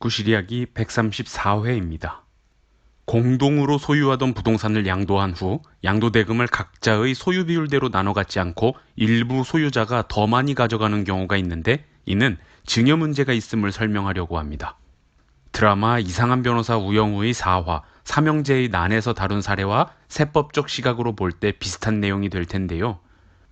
구실이야기 134회입니다. 공동으로 소유하던 부동산을 양도한 후 양도대금을 각자의 소유 비율대로 나눠 갖지 않고 일부 소유자가 더 많이 가져가는 경우가 있는데, 이는 증여 문제가 있음을 설명하려고 합니다. 드라마 이상한 변호사 우영우의 4화 삼형제의 난에서 다룬 사례와 세법적 시각으로 볼 때 비슷한 내용이 될 텐데요.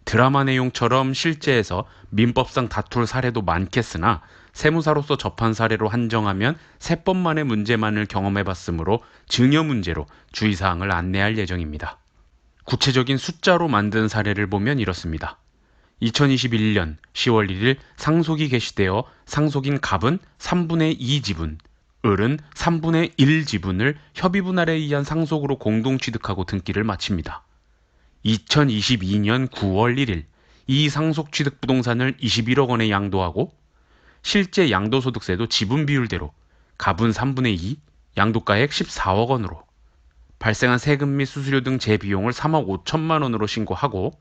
드라마 내용처럼 실제에서 민법상 다툴 사례도 많겠으나 세무사로서 접한 사례로 한정하면 세법만의 문제만을 경험해봤으므로 증여 문제로 주의사항을 안내할 예정입니다. 구체적인 숫자로 만든 사례를 보면 이렇습니다. 2021년 10월 1일 상속이 개시되어 상속인 갑은 3분의 2 지분, 을은 3분의 1 지분을 협의분할에 의한 상속으로 공동 취득하고 등기를 마칩니다. 2022년 9월 1일 이 상속 취득 부동산을 21억 원에 양도하고 실제 양도소득세도 지분 비율대로 갑은 3분의 2, 양도가액 14억 원으로, 발생한 세금 및 수수료 등 재비용을 3억 5천만 원으로 신고하고,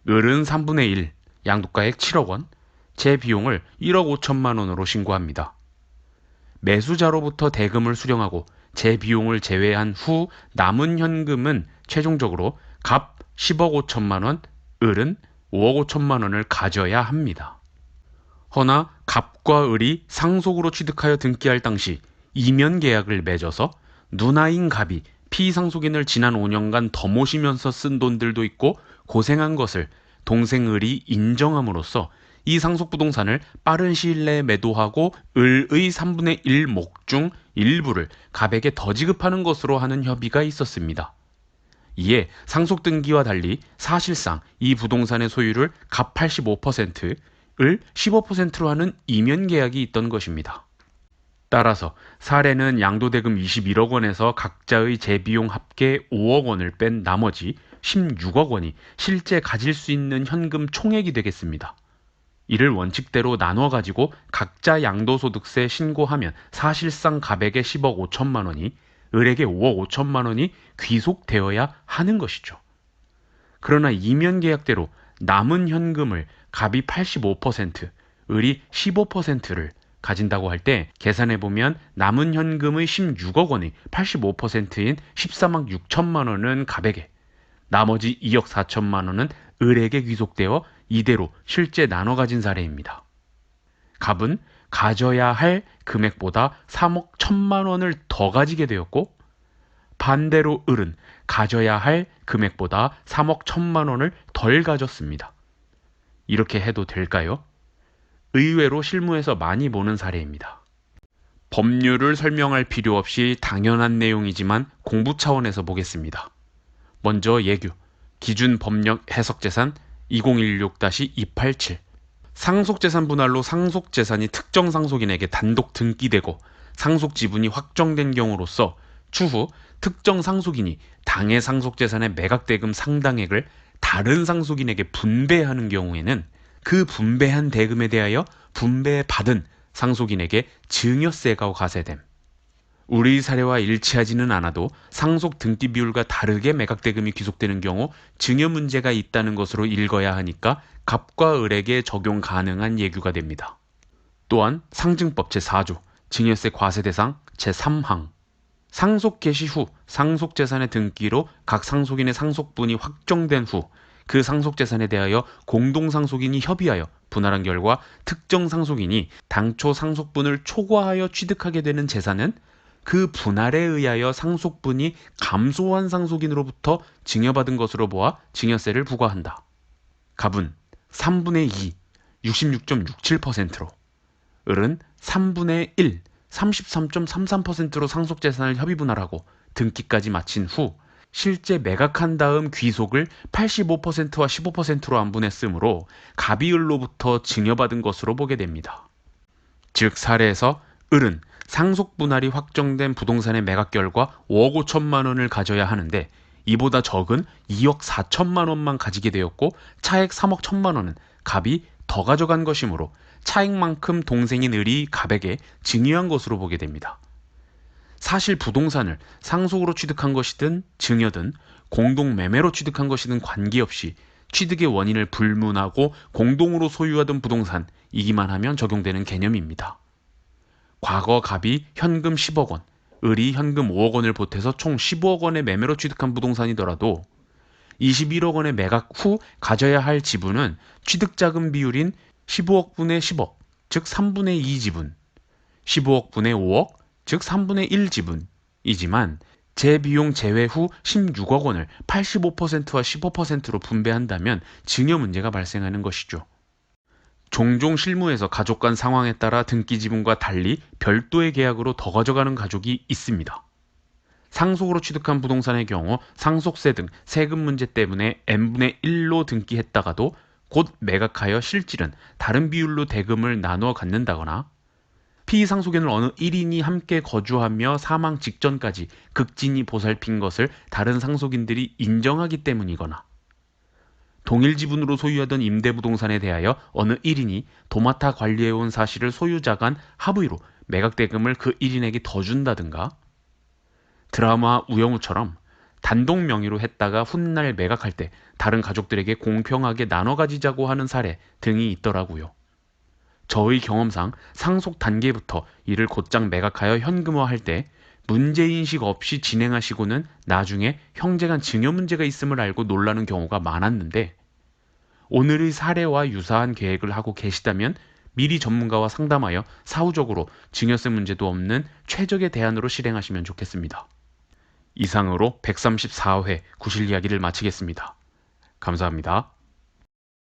을은 3분의 1, 양도가액 7억 원, 재비용을 1억 5천만 원으로 신고합니다. 매수자로부터 대금을 수령하고 재비용을 제외한 후 남은 현금은 최종적으로 갑 10억 5천만 원, 을은 5억 5천만 원을 가져야 합니다. 허나 갑과 을이 상속으로 취득하여 등기할 당시 이면 계약을 맺어서 누나인 갑이 피상속인을 지난 5년간 더 모시면서 쓴 돈들도 있고 고생한 것을 동생 을이 인정함으로써 이 상속 부동산을 빠른 시일 내에 매도하고 을의 3분의 1 목 중 일부를 갑에게 더 지급하는 것으로 하는 협의가 있었습니다. 이에 상속 등기와 달리 사실상 이 부동산의 소유를 갑 85%, 을 15%로 하는 이면 계약이 있던 것입니다. 따라서 사례는 양도대금 21억 원에서 각자의 재비용 합계 5억 원을 뺀 나머지 16억 원이 실제 가질 수 있는 현금 총액이 되겠습니다. 이를 원칙대로 나눠 가지고 각자 양도소득세 신고하면 사실상 갑에게 10억 5천만 원이, 을에게 5억 5천만 원이 귀속되어야 하는 것이죠. 그러나 이면 계약대로 남은 현금을 갑이 85%, 을이 15%를 가진다고 할 때 계산해보면 남은 현금의 16억 원의 85%인 14억 6천만 원은 갑에게, 나머지 2억 4천만 원은 을에게 귀속되어 이대로 실제 나눠 가진 사례입니다. 갑은 가져야 할 금액보다 3억 1천만 원을 더 가지게 되었고, 반대로 을은 가져야 할 금액보다 3억 1천만 원을 덜 가졌습니다. 이렇게 해도 될까요? 의외로 실무에서 많이 보는 사례입니다. 법률을 설명할 필요 없이 당연한 내용이지만 공부 차원에서 보겠습니다. 먼저 예규, 기준 법령 해석재산 2016-287. 상속재산 분할로 상속재산이 특정 상속인에게 단독 등기되고 상속 지분이 확정된 경우로서 추후 특정 상속인이 당해 상속재산의 매각대금 상당액을 다른 상속인에게 분배하는 경우에는 그 분배한 대금에 대하여 분배받은 상속인에게 증여세가 과세됨. 우리 사례와 일치하지는 않아도 상속 등기 비율과 다르게 매각대금이 귀속되는 경우 증여 문제가 있다는 것으로 읽어야 하니까 갑과 을에게 적용 가능한 예규가 됩니다. 또한 상증법 제4조 증여세 과세 대상 제3항, 상속 개시 후 상속재산의 등기로 각 상속인의 상속분이 확정된 후 그 상속재산에 대하여 공동상속인이 협의하여 분할한 결과 특정 상속인이 당초 상속분을 초과하여 취득하게 되는 재산은 그 분할에 의하여 상속분이 감소한 상속인으로부터 증여받은 것으로 보아 증여세를 부과한다. 갑은 3분의 2, 66.67%로, 을은 3분의 1, 33.33%로 상속재산을 협의분할하고 등기까지 마친 후 실제 매각한 다음 귀속을 85%와 15%로 안분했으므로 갑이 을로부터 증여받은 것으로 보게 됩니다. 즉 사례에서 을은 상속 분할이 확정된 부동산의 매각 결과 5억 5천만 원을 가져야 하는데 이보다 적은 2억 4천만 원만 가지게 되었고 차액 3억 1천만 원은 갑이 더 가져간 것이므로 차액만큼 동생인 을이 갑에게 증여한 것으로 보게 됩니다. 사실 부동산을 상속으로 취득한 것이든 증여든 공동매매로 취득한 것이든 관계없이 취득의 원인을 불문하고 공동으로 소유하던 부동산이기만 하면 적용되는 개념입니다. 과거 갑이 현금 10억 원, 을이 현금 5억 원을 보태서 총 15억 원의 매매로 취득한 부동산이더라도 21억 원의 매각 후 가져야 할 지분은 취득자금 비율인 15억 분의 10억, 즉 3분의 2 지분, 15억 분의 5억, 즉 3분의 1 지분이지만 재비용 제외 후 16억 원을 85%와 15%로 분배한다면 증여 문제가 발생하는 것이죠. 종종 실무에서 가족 간 상황에 따라 등기 지분과 달리 별도의 계약으로 더 가져가는 가족이 있습니다. 상속으로 취득한 부동산의 경우 상속세 등 세금 문제 때문에 n분의 1로 등기했다가도 곧 매각하여 실질은 다른 비율로 대금을 나누어 갖는다거나 피상속인을 어느 1인이 함께 거주하며 사망 직전까지 극진히 보살핀 것을 다른 상속인들이 인정하기 때문이거나 동일 지분으로 소유하던 임대부동산에 대하여 어느 1인이 도맡아 관리해온 사실을 소유자 간 합의로 매각대금을 그 1인에게 더 준다든가 드라마 우영우처럼 단독 명의로 했다가 훗날 매각할 때 다른 가족들에게 공평하게 나눠 가지자고 하는 사례 등이 있더라고요. 저의 경험상 상속 단계부터 이를 곧장 매각하여 현금화할 때 문제인식 없이 진행하시고는 나중에 형제간 증여 문제가 있음을 알고 놀라는 경우가 많았는데 오늘의 사례와 유사한 계획을 하고 계시다면 미리 전문가와 상담하여 사후적으로 증여세 문제도 없는 최적의 대안으로 실행하시면 좋겠습니다. 이상으로 134회 구실 이야기를 마치겠습니다. 감사합니다.